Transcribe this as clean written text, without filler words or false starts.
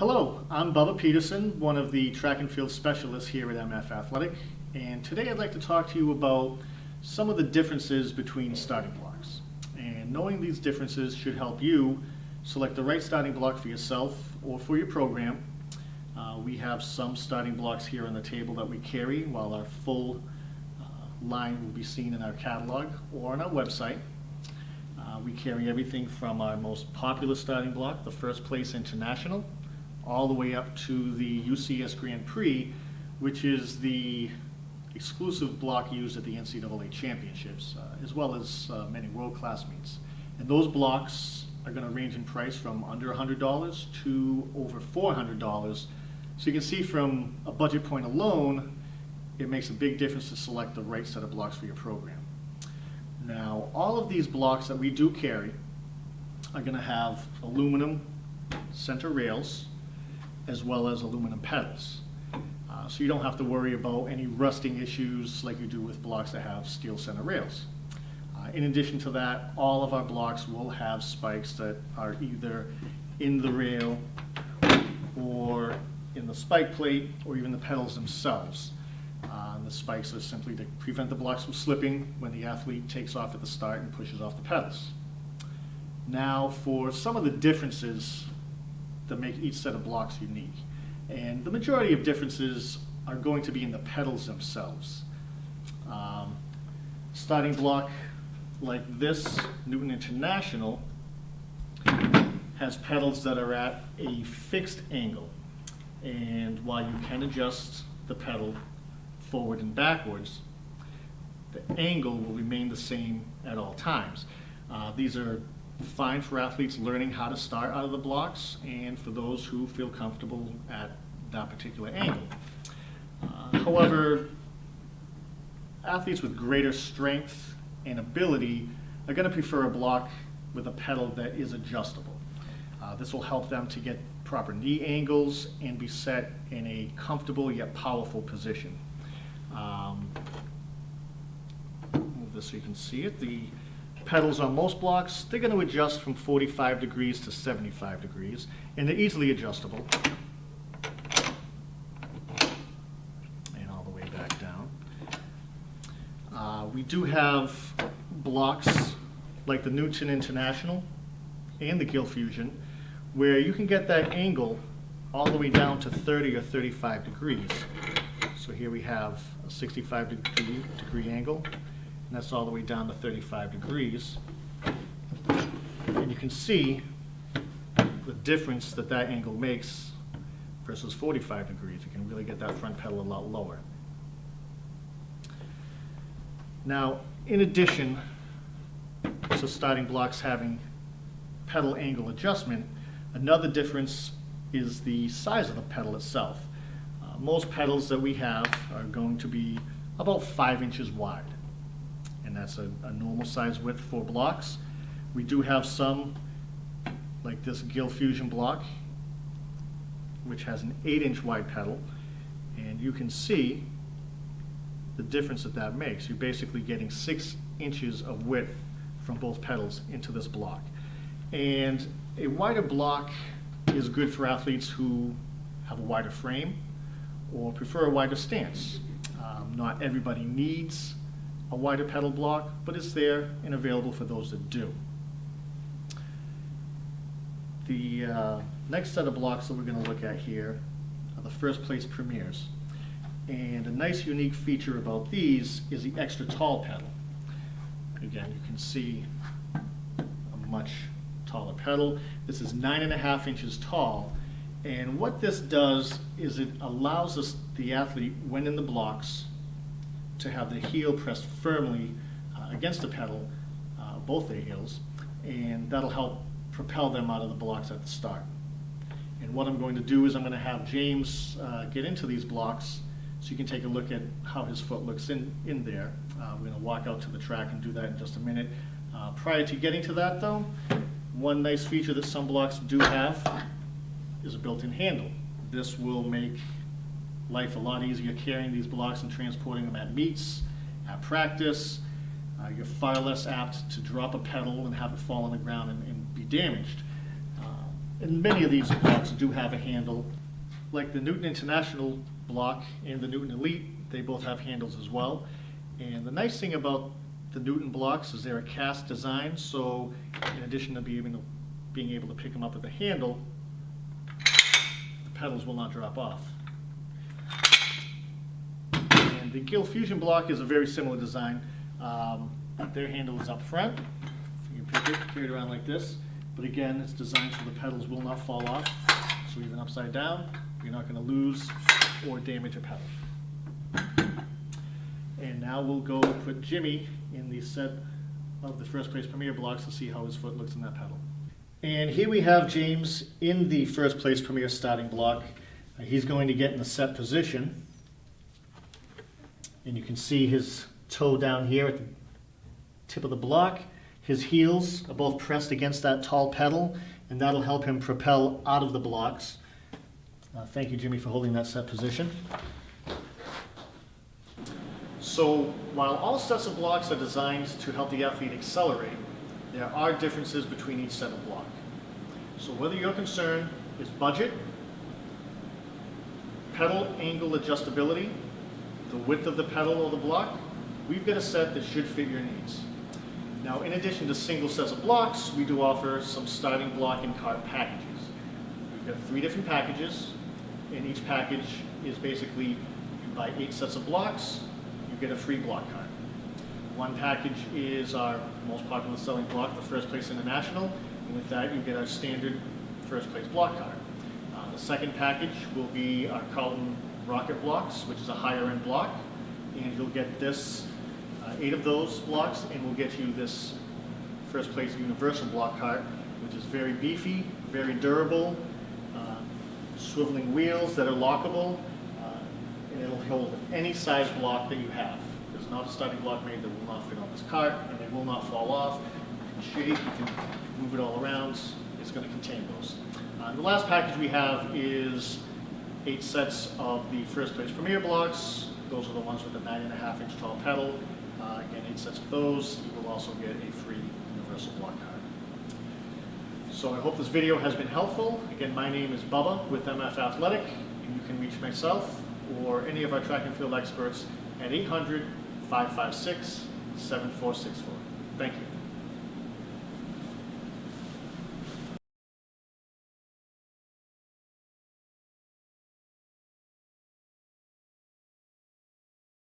Hello, I'm Bubba Petersen, one of the track and field specialists here at MF Athletic, and today I'd like to talk to you about some of the differences between starting blocks. And knowing these differences should help you select the right starting block for yourself or for your program. We have some starting blocks here on the table that we carry, while our full line will be seen in our catalog or on our website. We carry everything from our most popular starting block, the First Place International, all the way up to the UCS Grand Prix, which is the exclusive block used at the NCAA championships, as well as many world-class meets. And those blocks are going to range in price from under $100 to over $400. So you can see from a budget point alone, it makes a big difference to select the right set of blocks for your program. Now, all of these blocks that we do carry are going to have aluminum center rails as well as aluminum pedals. So you don't have to worry about any rusting issues like you do with blocks that have steel center rails. In addition to that, all of our blocks will have spikes that are either in the rail or in the spike plate or even the pedals themselves. The spikes are simply to prevent the blocks from slipping when the athlete takes off at the start and pushes off the pedals. Now, for some of the differences that make each set of blocks unique, and the majority of differences are going to be in the pedals themselves. Starting block like this, Newton International, has pedals that are at a fixed angle, and while you can adjust the pedal forward and backwards, the angle will remain the same at all times. These are fine for athletes learning how to start out of the blocks and for those who feel comfortable at that particular angle. However, athletes with greater strength and ability are going to prefer a block with a pedal that is adjustable. This will help them to get proper knee angles and be set in a comfortable yet powerful position. Move this so you can see it. The pedals on most blocks, they're going to adjust from 45 degrees to 75 degrees, and they're easily adjustable. And all the way back down. We do have blocks like the Newton International and the Gil Fusion, where you can get that angle all the way down to 30 or 35 degrees. So here we have a 65 degree angle, and that's all the way down to 35 degrees. And you can see the difference that that angle makes versus 45 degrees. You can really get that front pedal a lot lower. Now, in addition to starting blocks having pedal angle adjustment, another difference is the size of the pedal itself. Most pedals that we have are going to be about 5 inches wide, and that's a normal size width for blocks. We do have some, like this Gil Fusion Block, which has an 8-inch wide pedal, and you can see the difference that that makes. You're basically getting 6 inches of width from both pedals into this block. And a wider block is good for athletes who have a wider frame or prefer a wider stance. Not everybody needs a wider pedal block, but it's there and available for those that do. The next set of blocks that we're going to look at here are the First Place Premiers. And a nice unique feature about these is the extra tall pedal. Again, you can see a much taller pedal. This is 9.5 inches tall, and what this does is it allows the athlete, when in the blocks, to have the heel pressed firmly against the pedal, both their heels, and that'll help propel them out of the blocks at the start. And what I'm going to do is I'm going to have James get into these blocks so you can take a look at how his foot looks in there. We're going to walk out to the track and do that in just a minute. Prior to getting to that though, one nice feature that some blocks do have is a built-in handle. This will make life a lot easier carrying these blocks and transporting them at meets, at practice. You're far less apt to drop a pedal and have it fall on the ground and be damaged. And many of these blocks do have a handle. Like the Newton International block and the Newton Elite, they both have handles as well. And the nice thing about the Newton blocks is they're a cast design, so in addition to being able to pick them up with a handle, the pedals will not drop off. And the Gil Fusion Block is a very similar design. Their handle is up front. You can pick it, carry it around like this. But again, it's designed so the pedals will not fall off. So even upside down, you're not going to lose or damage a pedal. And now we'll go put Jimmy in the set of the First Place Premier blocks to see how his foot looks in that pedal. And here we have James in the First Place Premier starting block. He's going to get in the set position. And you can see his toe down here at the tip of the block. His heels are both pressed against that tall pedal, and that'll help him propel out of the blocks. Thank you, Jimmy, for holding that set position. So while all sets of blocks are designed to help the athlete accelerate, there are differences between each set of block. So whether your concern is budget, pedal angle adjustability, the width of the pedal or the block, we've got a set that should fit your needs. Now, in addition to single sets of blocks, we do offer some starting block and cart packages. We've got 3 different packages, and each package is basically, you buy 8 sets of blocks, you get a free block cart. One package is our most popular selling block, the First Place International, and with that you get our standard First Place block cart. The second package will be our Carlton Rocket blocks, which is a higher end block, and you'll get this 8 of those blocks, and we'll get you this First Place Universal block cart, which is very beefy, very durable, swiveling wheels that are lockable, and it'll hold any size block that you have. There's not a starting block made that will not fit on this cart, and they will not fall off. You can shake, you can move it all around. It's going to contain those. The last package we have is 8 sets of the First Place Premier blocks. Those are the ones with the 9.5-inch tall pedal. Again, 8 sets of those. You will also get a free universal block card. So I hope this video has been helpful. Again, my name is Bubba with MF Athletic, and you can reach myself or any of our track and field experts at 800-556-7464. Thank you.